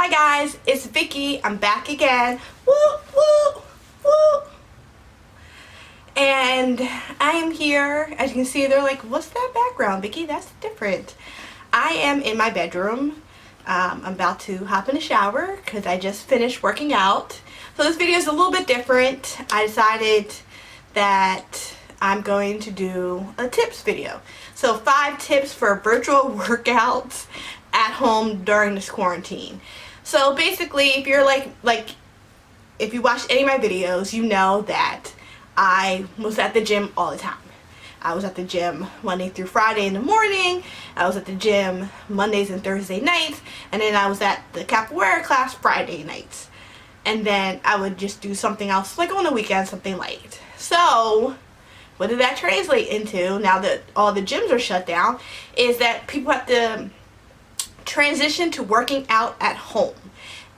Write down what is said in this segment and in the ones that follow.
Hi guys, it's Vicky. I'm back again. Woo, woo, woo. And I am here. As you can see, they're like, what's that background, Vicky? That's different. I am in my bedroom. I'm about to hop in the shower because I just finished working out. So this video is a little bit different. I decided that I'm going to do a tips video. So 5 tips for virtual workouts at home during this quarantine. So basically, if you're like if you watched any of my videos, you know that I was at the gym all the time. I was at the gym Monday through Friday in the morning. I was at the gym Mondays and Thursday nights, and then I was at the capoeira class Friday nights. And then I would just do something else like on the weekend, something light. So what did that translate into now that all the gyms are shut down is that people have to transition to working out at home.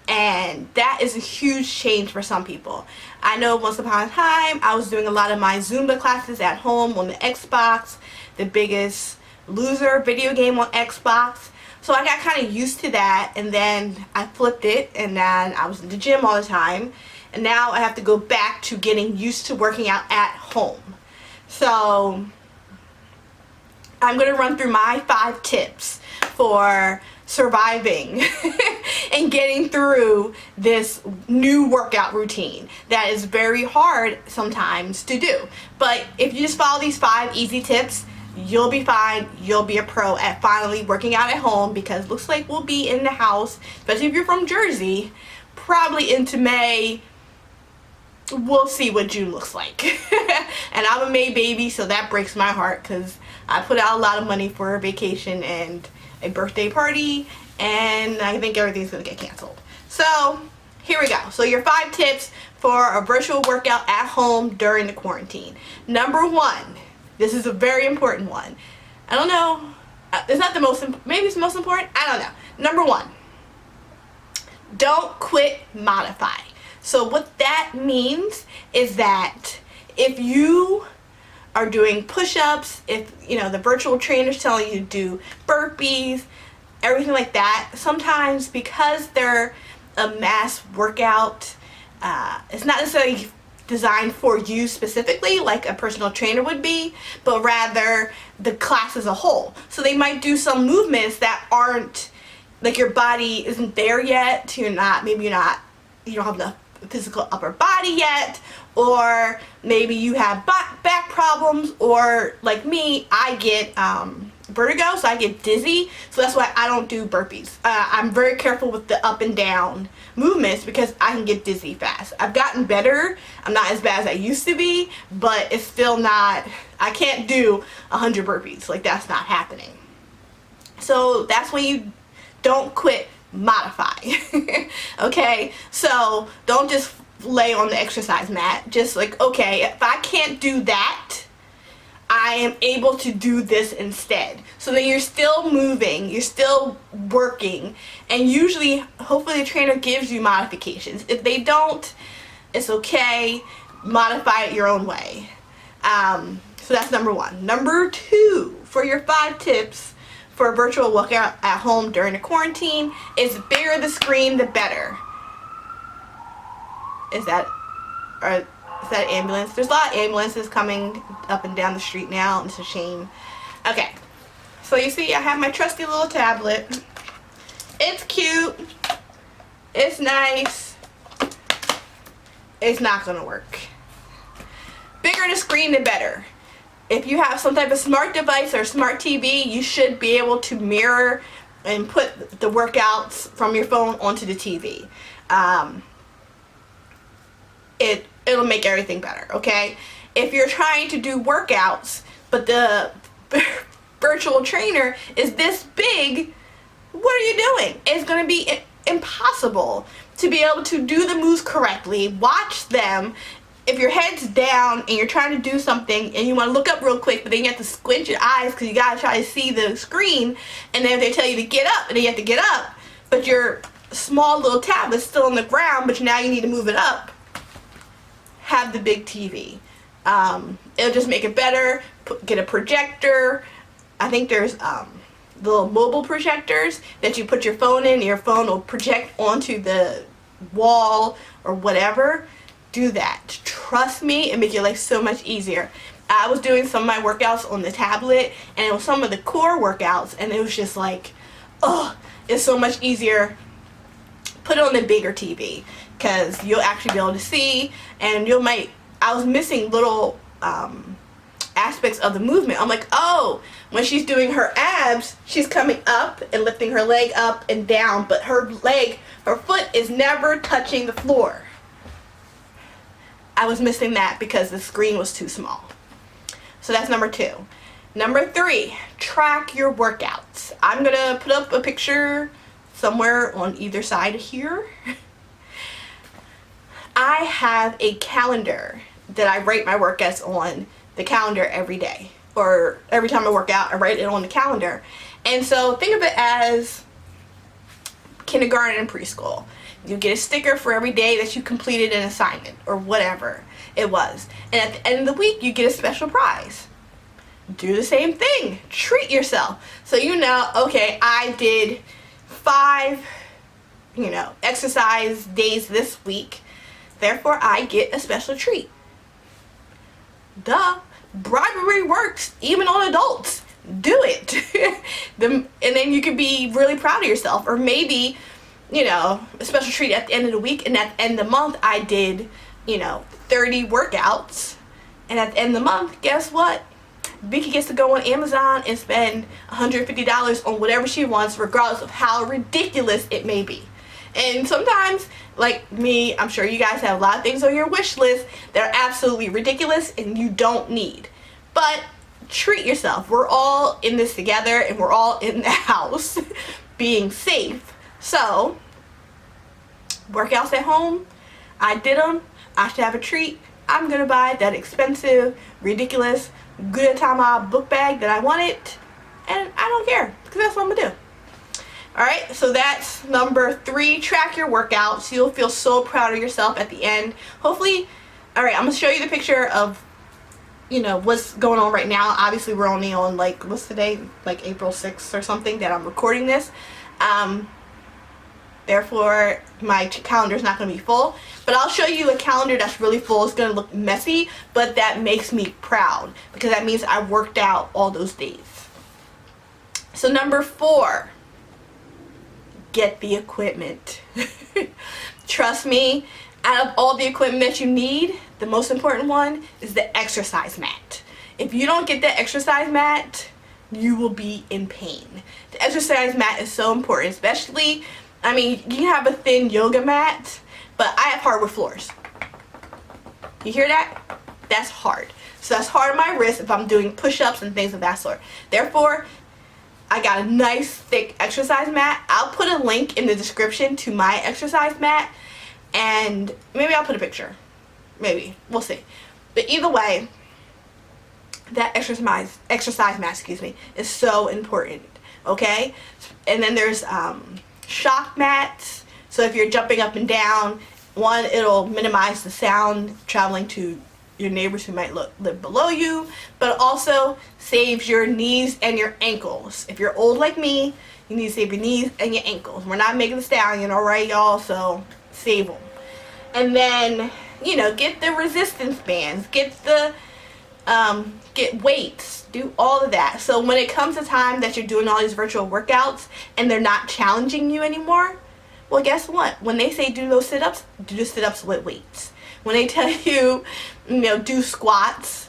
And that is a huge change for some people. I know once upon a time I was doing a lot of my Zumba classes at home on the Xbox, the Biggest Loser video game on Xbox. So I got kind of used to that, and then I flipped it, and then I was in the gym all the time, and now I have to go back to getting used to working out at home. So I'm going to run through my 5 tips for surviving and getting through this new workout routine that is very hard sometimes to do. But if you just follow these 5 easy tips, you'll be fine. You'll be a pro at finally working out at home, because it looks like we'll be in the house, especially if you're from Jersey, probably into May. We'll see what June looks like. And I'm a May baby, so that breaks my heart because I put out a lot of money for a vacation and a birthday party, and I think everything's gonna get canceled. So here we go. So your 5 tips for a virtual workout at home during the quarantine. Number 1, this is a very important one. I don't know, it's not the most, maybe it's the most important, I don't know. Number 1, don't quit, modify. So what that means is that if you are doing push-ups, if you know the virtual trainer's telling you to do burpees, everything like that, sometimes because they're a mass workout, it's not necessarily designed for you specifically like a personal trainer would be, but rather the class as a whole. So they might do some movements that aren't, like, your body isn't there yet, you don't have the physical upper body yet, or maybe you have back problems, or like me, I get vertigo, so I get dizzy, so that's why I don't do burpees. I'm very careful with the up and down movements because I can get dizzy fast. I've gotten better. I'm not as bad as I used to be, but it's still not, I can't do 100 burpees. Like, that's not happening. So that's when you don't quit, modify. Okay, so don't just lay on the exercise mat. Just like, okay, if I can't do that, I am able to do this instead. So then you're still moving, you're still working, and usually, hopefully the trainer gives you modifications. If they don't, it's okay, modify it your own way. So that's number 1. Number 2, for your 5 tips for a virtual workout at home during the quarantine, is the bigger the screen, the better. Is that ambulance? There's a lot of ambulances coming up and down the street now, and it's a shame. Okay, so you see I have my trusty little tablet. It's cute. It's nice. It's not gonna work. Bigger the screen, the better. If you have some type of smart device or smart TV, you should be able to mirror and put the workouts from your phone onto the TV. It'll make everything better, okay? If you're trying to do workouts, but the virtual trainer is this big, what are you doing? It's going to be impossible to be able to do the moves correctly, watch them. If your head's down and you're trying to do something and you want to look up real quick, but then you have to squint your eyes because you got to try to see the screen, and then they tell you to get up, and then you have to get up, but your small little tablet's still on the ground, but now you need to move it up. Have the big TV. It'll just make it better. Get a projector. I think there's the little mobile projectors that you put your phone in, your phone will project onto the wall or whatever. Do that. Trust me, it makes your life so much easier. I was doing some of my workouts on the tablet, and it was some of the core workouts, and it was just like, oh, it's so much easier. Put it on the bigger TV, because you'll actually be able to see, and I was missing little aspects of the movement. I'm like, oh, when she's doing her abs, she's coming up and lifting her leg up and down, but her foot is never touching the floor. I was missing that because the screen was too small. So that's number 2. Number 3, track your workouts. I'm gonna put up a picture somewhere on either side here. I have a calendar that I write my workouts on the calendar every day, or every time I work out I write it on the calendar. And so think of it as kindergarten and preschool. You get a sticker for every day that you completed an assignment or whatever it was, and at the end of the week you get a special prize. Do the same thing. Treat yourself. So okay, I did 5 exercise days this week, therefore I get a special treat. Duh. Bribery works even on adults. Do it. And then you can be really proud of yourself. Or maybe, a special treat at the end of the week, and at the end of the month I did 30 workouts, and at the end of the month, guess what? Vicky gets to go on Amazon and spend $150 on whatever she wants, regardless of how ridiculous it may be. And sometimes, like me, I'm sure you guys have a lot of things on your wish list that are absolutely ridiculous and you don't need. But treat yourself. We're all in this together, and we're all in the house being safe. So, workouts at home, I did them. I should have a treat. I'm gonna buy that expensive, ridiculous, good time out book bag that I wanted, and I don't care, because that's what I'm gonna do. Alright, so that's number 3. Track your workouts. You'll feel so proud of yourself at the end. Hopefully, alright, I'm gonna show you the picture of what's going on right now. Obviously we're only on what's today, April 6th or something that I'm recording this. Therefore my calendar's not going to be full, but I'll show you a calendar that's really full. It's going to look messy, but that makes me proud because that means I worked out all those days. So number 4, get the equipment. Trust me, out of all the equipment that you need, the most important one is the exercise mat. If you don't get the exercise mat, you will be in pain. The exercise mat is so important, especially, you can have a thin yoga mat, but I have hardwood floors. You hear that? That's hard. So that's hard on my wrist if I'm doing push-ups and things of that sort. Therefore, I got a nice thick exercise mat. I'll put a link in the description to my exercise mat, and maybe I'll put a picture. Maybe. We'll see. But either way, that exercise mat, is so important. Okay? And then there's shock mats. So if you're jumping up and down, one, it'll minimize the sound traveling to your neighbors who might live below you, but also saves your knees and your ankles. If you're old like me, you need to save your knees and your ankles. We're not Megan Thee Stallion, alright, y'all, so save them. And then, get the resistance bands, get weights, do all of that. So when it comes to time that you're doing all these virtual workouts and they're not challenging you anymore, well, guess what? When they say do those sit-ups, do the sit-ups with weights. When they tell you, do squats,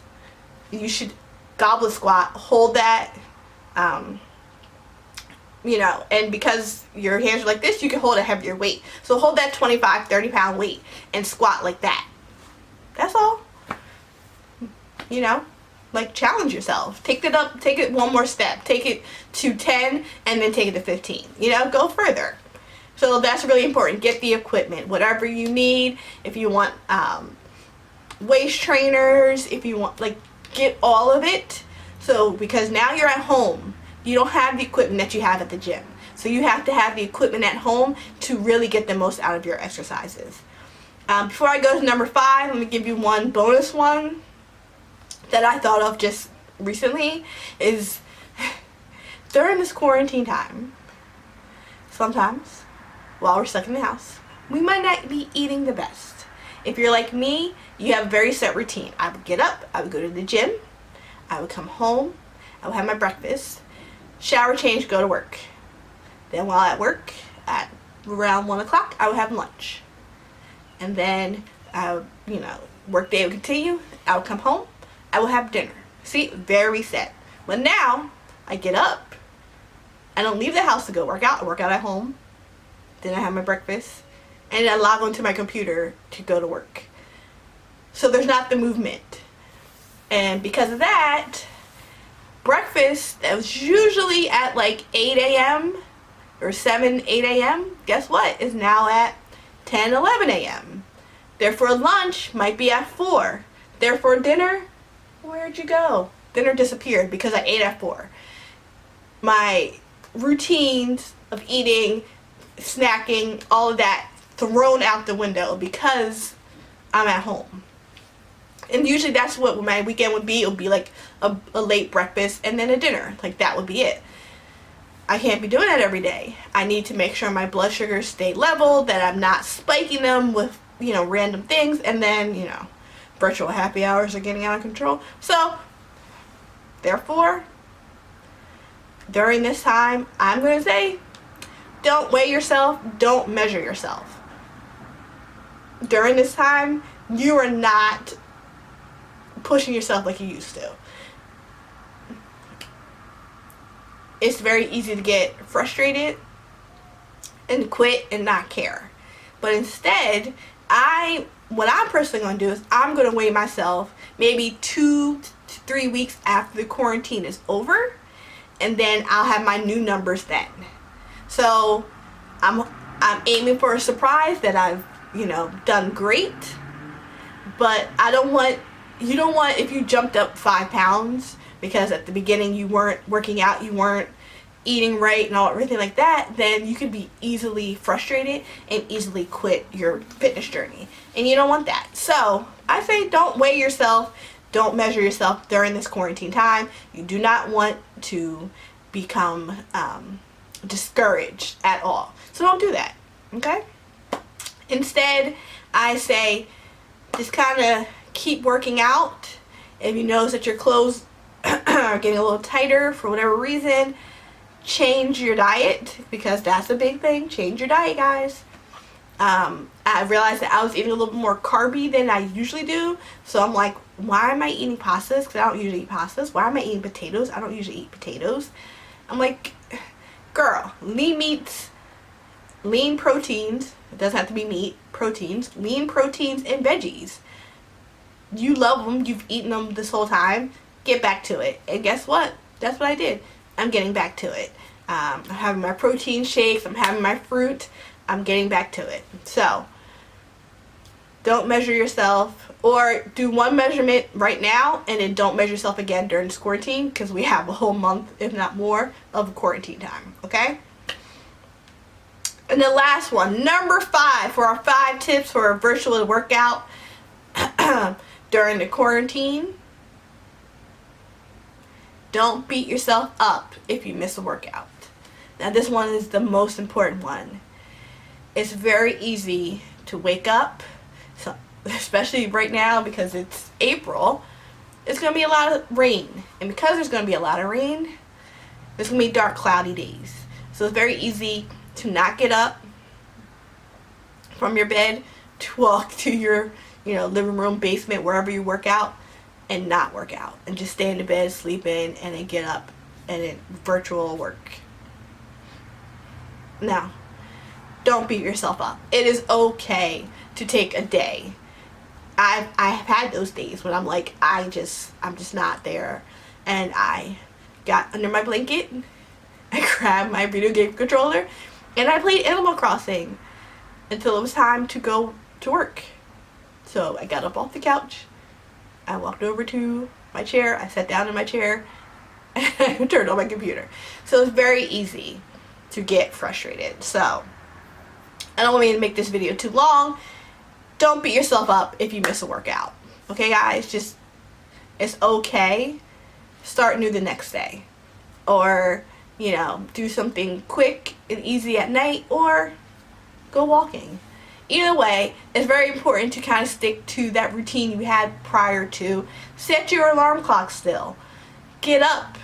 you should goblet squat, hold that, and because your hands are like this, you can hold a heavier weight. So hold that 25, 30 pound weight and squat like that. That's all. Challenge yourself. Take it one more step. Take it to 10 and then take it to 15. Go further. So that's really important. Get the equipment, whatever you need. If you want waist trainers, if you want, get all of it. So because now you're at home, you don't have the equipment that you have at the gym. So you have to have the equipment at home to really get the most out of your exercises. Before I go to number 5, let me give you one bonus one that I thought of just recently is during this quarantine time, sometimes while we're stuck in the house, we might not be eating the best. If you're like me, you have a very set routine. I would get up, I would go to the gym, I would come home, I would have my breakfast, shower, change, go to work. Then while at work, at around 1 o'clock, I would have lunch. And then, work day would continue, I would come home, I would have dinner. See, very set. But now, I get up, I don't leave the house to go work out, I work out at home, then I have my breakfast, and I log onto my computer to go to work. So there's not the movement. And because of that, breakfast that was usually at like 8 a.m. or 7, 8 a.m., guess what? Is now at 10, 11 a.m. Therefore lunch might be at 4. Therefore dinner, where'd you go? Dinner disappeared because I ate at 4. My routines of eating, snacking, all of that thrown out the window because I'm at home. And usually that's what my weekend would be. It would be like a late breakfast and then a dinner. Like that would be it. I can't be doing that every day. I need to make sure my blood sugars stay level, that I'm not spiking them with, random things, and then, virtual happy hours are getting out of control. So, therefore, during this time, I'm going to say, don't weigh yourself, don't measure yourself. During this time, you are not pushing yourself like you used to. It's very easy to get frustrated and quit and not care. But instead, what I'm personally going to do is I'm going to weigh myself maybe 2 to 3 weeks after the quarantine is over, and then I'll have my new numbers then. So I'm aiming for a surprise that I've done great, but you don't want if you jumped up 5 pounds because at the beginning you weren't working out, you weren't eating right and everything like that, then you could be easily frustrated and easily quit your fitness journey, and you don't want that. So I say don't weigh yourself, don't measure yourself during this quarantine time. You do not want to become discouraged at all, so don't do that, okay? Instead, I say just kind of keep working out. If you notice that your clothes are getting a little tighter for whatever reason, change your diet, because that's a big thing. Change your diet, guys. I realized that I was eating a little bit more carby than I usually do, so I'm like, why am I eating pastas? Because I don't usually eat pastas. Why am I eating potatoes? I don't usually eat potatoes. I'm like, girl, lean meats, lean proteins, it doesn't have to be meat, proteins, lean proteins and veggies. You love them, you've eaten them this whole time, get back to it. And guess what? That's what I did. I'm getting back to it. I'm having my protein shakes, I'm having my fruit, I'm getting back to it. So, don't measure yourself, or do one measurement right now and then don't measure yourself again during this quarantine, because we have a whole month, if not more, of quarantine time, okay? And the last one, number 5, for our 5 tips for a virtual workout during the quarantine. Don't beat yourself up if you miss a workout. Now this one is the most important one. It's very easy to wake up, so, especially right now because it's April, it's going to be a lot of rain. And because there's going to be a lot of rain, there's going to be dark, cloudy days. So it's very easy to not get up from your bed to walk to your living room, basement, wherever you work out, and not work out, and just stay in the bed, sleep in, and then get up and then virtual work. Now, don't beat yourself up. It is okay to take a day. I've had those days when I'm like, I'm just not there, and I got under my blanket, I grabbed my video game controller, and I played Animal Crossing until it was time to go to work. So I got up off the couch, I walked over to my chair, I sat down in my chair, and I turned on my computer. So it's very easy to get frustrated. So I don't want me to make this video too long. Don't beat yourself up if you miss a workout. Okay, guys? It's okay. Start new the next day. Or you know, do something quick and easy at night, or go walking. Either way, it's very important to kind of stick to that routine you had prior to. Set your alarm clock still. Get up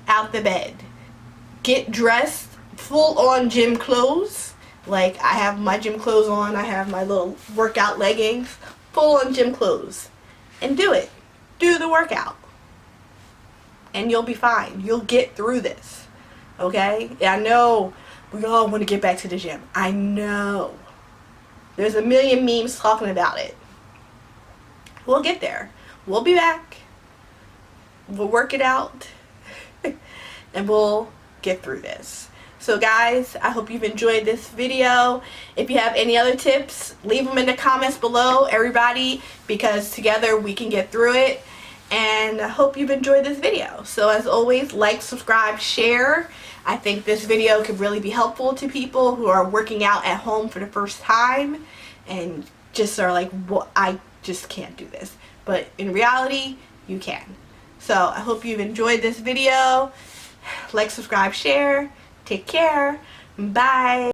out the bed. Get dressed, full on gym clothes. Like, I have my gym clothes on. I have my little workout leggings. Full on gym clothes. And do it. Do the workout. And you'll be fine. You'll get through this. Okay? I know we all want to get back to the gym. I know. There's a million memes talking about it. We'll get there. We'll be back. We'll work it out. And we'll get through this. So guys, I hope you've enjoyed this video. If you have any other tips, leave them in the comments below, everybody, because together we can get through it. And I hope you've enjoyed this video. So as always, like, subscribe, share. I think this video could really be helpful to people who are working out at home for the first time and just are like, well, I just can't do this. But in reality, you can. So I hope you've enjoyed this video. Like, subscribe, share. Take care. Bye.